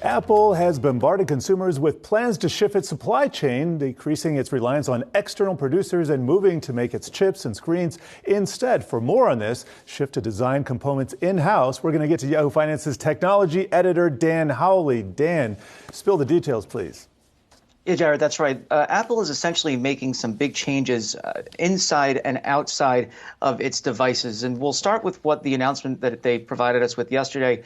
Apple has bombarded consumers with plans to shift its supply chain, decreasing its reliance on external producers and moving to make its chips and screens instead. For more on this, shift to design components in-house, we're going to get to Yahoo Finance's technology editor, Dan Howley. Dan, spill the details, please. Yeah, Jared, that's right. Apple is essentially making some big changes inside and outside of its devices. And we'll start with what the announcement that they provided us with yesterday.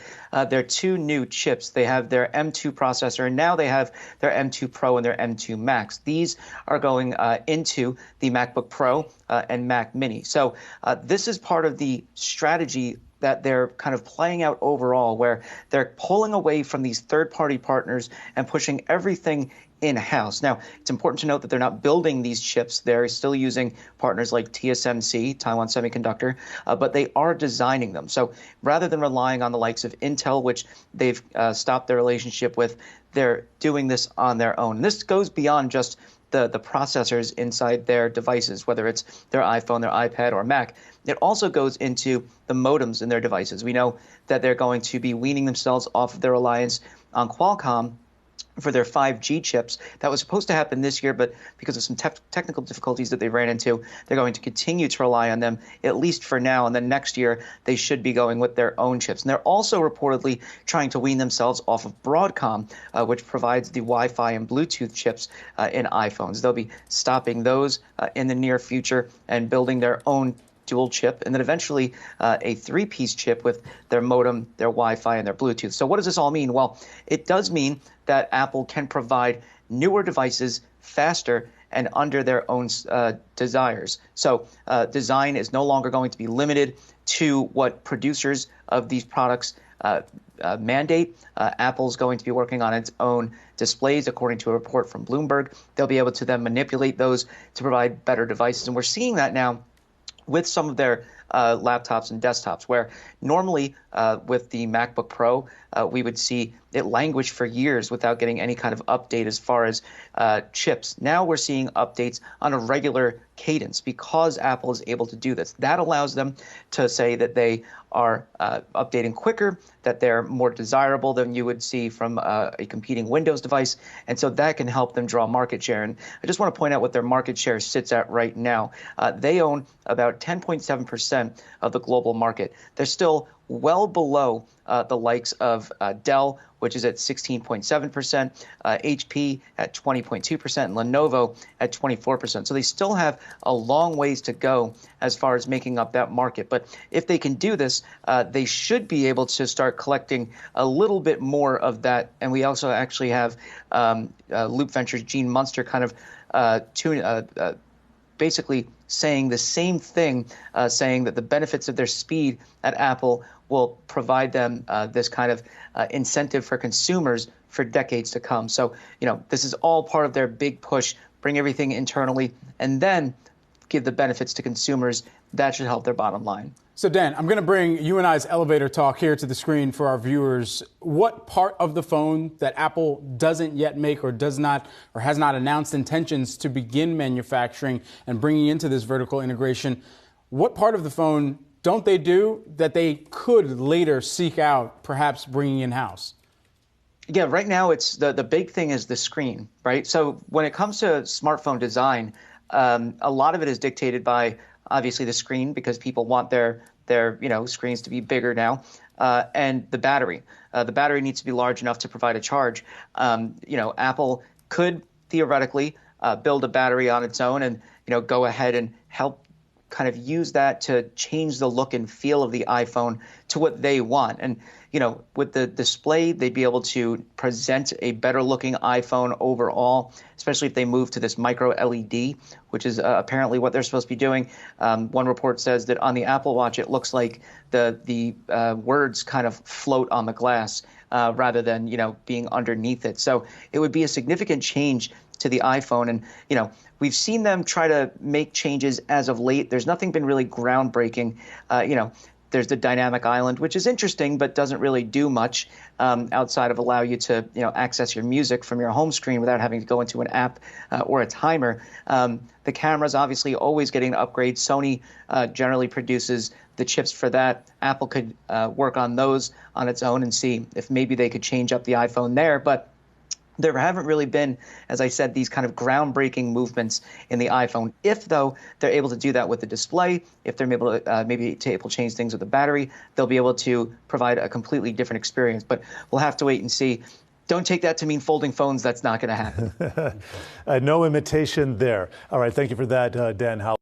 Their two new chips. They have their M2 processor, and now they have their M2 Pro and their M2 Max. These are going into the MacBook Pro and Mac Mini. So this is part of the strategy that they're kind of playing out overall, where they're pulling away from these third-party partners and pushing everything in-house. Now, it's important to note that they're not building these chips. They're still using partners like TSMC, Taiwan Semiconductor, but they are designing them. So rather than relying on the likes of Intel, which they've stopped their relationship with, they're doing this on their own. And this goes beyond just the processors inside their devices, whether it's their iPhone, their iPad, or Mac. It also goes into the modems in their devices. We know that they're going to be weaning themselves off of their reliance on Qualcomm for their 5G chips. That was supposed to happen this year, but because of some technical difficulties that they ran into, they're going to continue to rely on them, at least for now. And then next year, they should be going with their own chips. And they're also reportedly trying to wean themselves off of Broadcom, which provides the Wi-Fi and Bluetooth chips in iPhones. They'll be stopping those in the near future and building their own dual chip, and then eventually a three-piece chip with their modem, their Wi-Fi, and their Bluetooth. So what does this all mean? Well, it does mean that Apple can provide newer devices faster and under their own desires. So design is no longer going to be limited to what producers of these products mandate. Apple's going to be working on its own displays, according to a report from Bloomberg. They'll be able to then manipulate those to provide better devices, and we're seeing that now with some of their laptops and desktops, where normally with the MacBook Pro, we would see it languish for years without getting any kind of update as far as chips. Now we're seeing updates on a regular cadence because Apple is able to do this. That allows them to say that they are updating quicker, that they're more desirable than you would see from a competing Windows device, and so that can help them draw market share. And I just want to point out what their market share sits at right now. They own about 10.7% of the global market. They're still well below the likes of Dell, which is at 16.7%, HP at 20.2%, and Lenovo at 24%. So they still have a long ways to go as far as making up that market. But if they can do this, they should be able to start collecting a little bit more of that. And we also actually have Loop Ventures' Gene Munster kind of basically saying the same thing, saying that the benefits of their speed at Apple will provide them this kind of incentive for consumers for decades to come. So, this is all part of their big push, bring everything internally, and then give the benefits to consumers. That should help their bottom line. So, Dan, I'm going to bring you and I's elevator talk here to the screen for our viewers. What part of the phone that Apple doesn't yet make or does not or has not announced intentions to begin manufacturing and bringing into this vertical integration, what part of the phone don't they do that they could later seek out, perhaps bringing in-house? Yeah, right now it's the big thing is the screen, right? So when it comes to smartphone design, a lot of it is dictated by obviously the screen, because people want their screens to be bigger now, and the battery. The battery needs to be large enough to provide a charge. Apple could theoretically build a battery on its own and go ahead and help kind of use that to change the look and feel of the iPhone to what they want. And with the display, they'd be able to present a better looking iPhone overall, especially if they move to this micro LED, which is apparently what they're supposed to be doing. One report says that on the Apple Watch, it looks like the words kind of float on the glass rather than, being underneath it. So it would be a significant change to the iPhone. And, we've seen them try to make changes as of late. There's nothing been really groundbreaking. There's the dynamic island, which is interesting, but doesn't really do much outside of allow you to, access your music from your home screen without having to go into an app or a timer. The camera's obviously always getting an upgrade. Sony generally produces the chips for that. Apple could work on those on its own and see if maybe they could change up the iPhone there. But there haven't really been, as I said, these kind of groundbreaking movements in the iPhone. If, though, they're able to do that with the display, if they're able to maybe able to change things with the battery, they'll be able to provide a completely different experience. But we'll have to wait and see. Don't take that to mean folding phones. That's not going to happen. No imitation there. All right. Thank you for that, Dan Howley.